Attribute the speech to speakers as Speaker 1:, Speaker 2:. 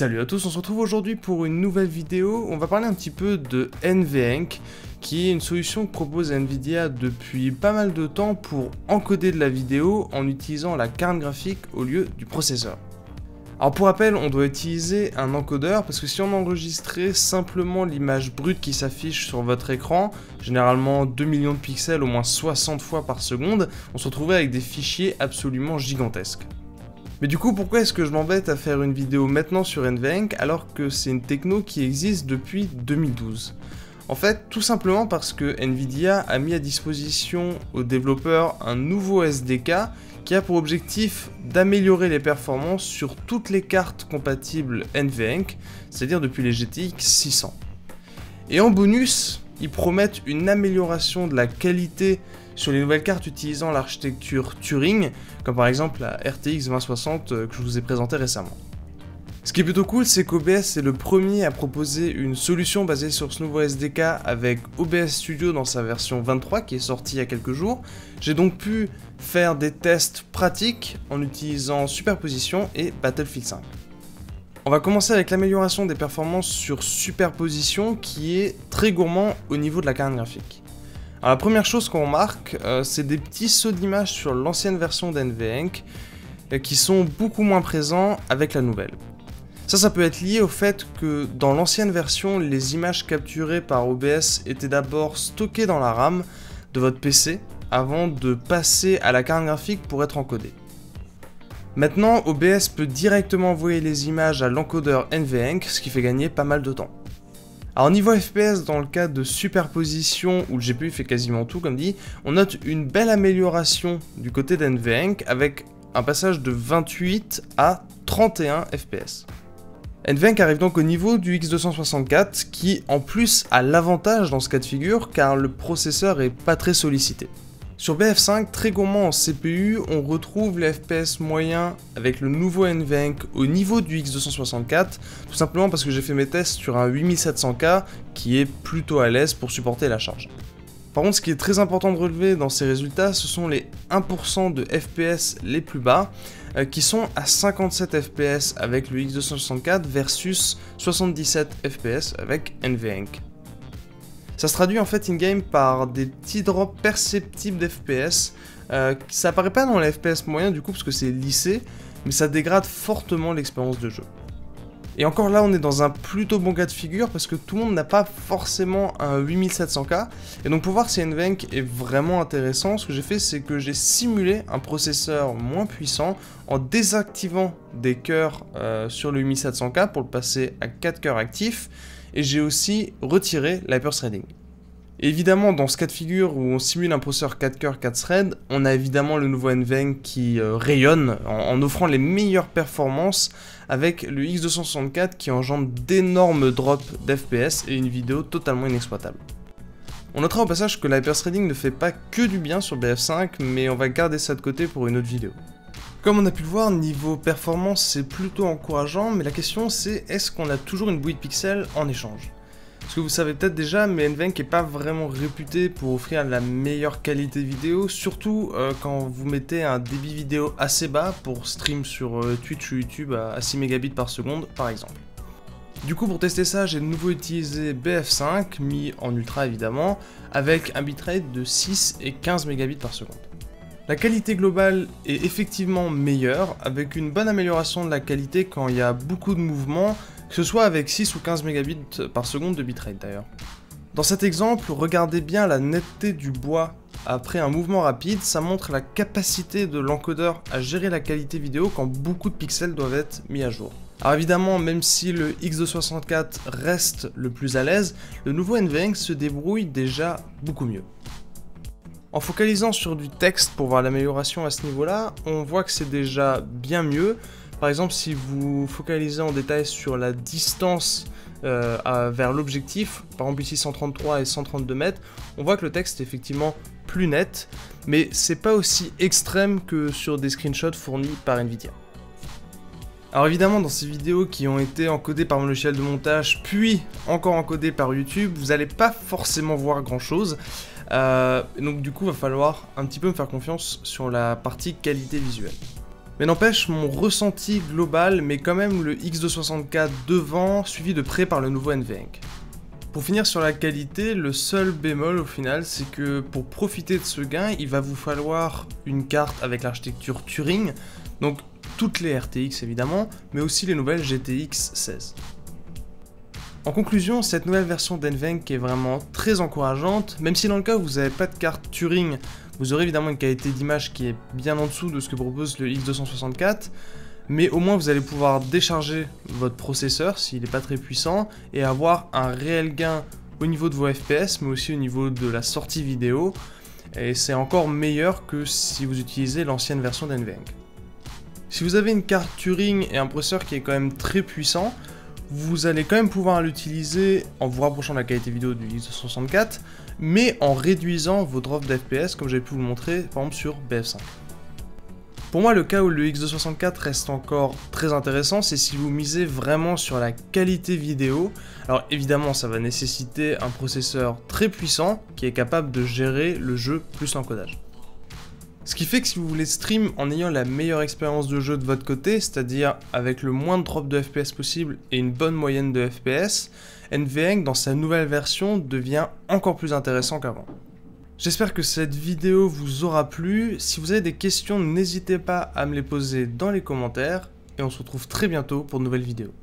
Speaker 1: Salut à tous, on se retrouve aujourd'hui pour une nouvelle vidéo. On va parler un petit peu de NVENC, qui est une solution que propose Nvidia depuis pas mal de temps pour encoder de la vidéo en utilisant la carte graphique au lieu du processeur. Alors pour rappel, on doit utiliser un encodeur parce que si on enregistrait simplement l'image brute qui s'affiche sur votre écran, généralement 2 millions de pixels au moins 60 fois par seconde, on se retrouverait avec des fichiers absolument gigantesques. Mais du coup, pourquoi est-ce que je m'embête à faire une vidéo maintenant sur NVENC alors que c'est une techno qui existe depuis 2012 ? En fait, tout simplement parce que Nvidia a mis à disposition aux développeurs un nouveau SDK qui a pour objectif d'améliorer les performances sur toutes les cartes compatibles NVENC, c'est-à-dire depuis les GTX 600. Et en bonus, ils promettent une amélioration de la qualité sur les nouvelles cartes utilisant l'architecture Turing, comme par exemple la RTX 2060 que je vous ai présentée récemment. Ce qui est plutôt cool, c'est qu'OBS est le premier à proposer une solution basée sur ce nouveau SDK avec OBS Studio dans sa version 23 qui est sortie il y a quelques jours. J'ai donc pu faire des tests pratiques en utilisant Superposition et Battlefield 5. On va commencer avec l'amélioration des performances sur Superposition qui est très gourmand au niveau de la carte graphique. Alors la première chose qu'on remarque, c'est des petits sauts d'image sur l'ancienne version d'NVENC qui sont beaucoup moins présents avec la nouvelle. Ça peut être lié au fait que dans l'ancienne version, les images capturées par OBS étaient d'abord stockées dans la RAM de votre PC avant de passer à la carte graphique pour être encodées. Maintenant, OBS peut directement envoyer les images à l'encodeur NVENC, ce qui fait gagner pas mal de temps. Alors niveau FPS, dans le cas de Superposition, où le GPU fait quasiment tout comme dit, on note une belle amélioration du côté d'NVENC avec un passage de 28 à 31 FPS. NVENC arrive donc au niveau du X264 qui en plus a l'avantage dans ce cas de figure car le processeur est pas très sollicité. Sur BF5, très gourmand en CPU, on retrouve les FPS moyens avec le nouveau NVENC au niveau du X264, tout simplement parce que j'ai fait mes tests sur un 8700K qui est plutôt à l'aise pour supporter la charge. Par contre, ce qui est très important de relever dans ces résultats, ce sont les 1% de FPS les plus bas, qui sont à 57 FPS avec le X264 versus 77 FPS avec NVENC. Ça se traduit en fait in-game par des petits drops perceptibles d'FPS. Ça apparaît pas dans les FPS moyens du coup parce que c'est lissé, mais ça dégrade fortement l'expérience de jeu. Et encore là, on est dans un plutôt bon cas de figure parce que tout le monde n'a pas forcément un 8700K. Et donc pour voir si NVENC est vraiment intéressant, ce que j'ai fait, c'est que j'ai simulé un processeur moins puissant en désactivant des cœurs sur le 8700K pour le passer à 4 cœurs actifs. Et j'ai aussi retiré l'hyperthreading. Évidemment, dans ce cas de figure où on simule un processeur 4 cœurs 4 threads, on a évidemment le nouveau NVENC qui rayonne en offrant les meilleures performances avec le X264 qui engendre d'énormes drops d'FPS et une vidéo totalement inexploitable. On notera au passage que l'hyperthreading ne fait pas que du bien sur BF5, mais on va garder ça de côté pour une autre vidéo. Comme on a pu le voir, niveau performance c'est plutôt encourageant, mais la question c'est est-ce qu'on a toujours une bouillie de pixels en échange ? Parce que vous savez peut-être déjà, mais NVENC n'est pas vraiment réputé pour offrir la meilleure qualité vidéo, surtout quand vous mettez un débit vidéo assez bas pour stream sur Twitch ou YouTube à 6 Mbps par exemple. Du coup pour tester ça, j'ai de nouveau utilisé BF5, mis en ultra évidemment, avec un bitrate de 6 et 15 Mbps. La qualité globale est effectivement meilleure, avec une bonne amélioration de la qualité quand il y a beaucoup de mouvements, que ce soit avec 6 ou 15 Mbps de bitrate d'ailleurs. Dans cet exemple, regardez bien la netteté du bois après un mouvement rapide, ça montre la capacité de l'encodeur à gérer la qualité vidéo quand beaucoup de pixels doivent être mis à jour. Alors évidemment, même si le X264 reste le plus à l'aise, le nouveau NVENC se débrouille déjà beaucoup mieux. En focalisant sur du texte pour voir l'amélioration à ce niveau-là, on voit que c'est déjà bien mieux. Par exemple, si vous focalisez en détail sur la distance vers l'objectif, par exemple ici 133 et 132 mètres, on voit que le texte est effectivement plus net, mais c'est pas aussi extrême que sur des screenshots fournis par Nvidia. Alors évidemment, dans ces vidéos qui ont été encodées par mon logiciel de montage, puis encore encodées par YouTube, vous n'allez pas forcément voir grand chose. Donc du coup, il va falloir un petit peu me faire confiance sur la partie qualité visuelle. Mais n'empêche, mon ressenti global met quand même le X264 devant, suivi de près par le nouveau NVENC. Pour finir sur la qualité, le seul bémol au final, c'est que pour profiter de ce gain, il va vous falloir une carte avec l'architecture Turing, donc toutes les RTX évidemment, mais aussi les nouvelles GTX 16. En conclusion, cette nouvelle version d'NVENC est vraiment très encourageante, même si dans le cas où vous n'avez pas de carte Turing, vous aurez évidemment une qualité d'image qui est bien en dessous de ce que propose le X264, mais au moins vous allez pouvoir décharger votre processeur s'il n'est pas très puissant et avoir un réel gain au niveau de vos FPS mais aussi au niveau de la sortie vidéo, et c'est encore meilleur que si vous utilisez l'ancienne version d'NVENC. Si vous avez une carte Turing et un processeur qui est quand même très puissant, vous allez quand même pouvoir l'utiliser en vous rapprochant de la qualité vidéo du X264 mais en réduisant vos drops d'FPS comme j'avais pu vous le montrer par exemple sur BF5. Pour moi, le cas où le X264 reste encore très intéressant, c'est si vous misez vraiment sur la qualité vidéo. Alors évidemment, ça va nécessiter un processeur très puissant qui est capable de gérer le jeu plus l'encodage. Ce qui fait que si vous voulez stream en ayant la meilleure expérience de jeu de votre côté, c'est-à-dire avec le moins de drop de FPS possible et une bonne moyenne de FPS, NVENC dans sa nouvelle version devient encore plus intéressant qu'avant. J'espère que cette vidéo vous aura plu. Si vous avez des questions, n'hésitez pas à me les poser dans les commentaires. Et on se retrouve très bientôt pour de nouvelles vidéos.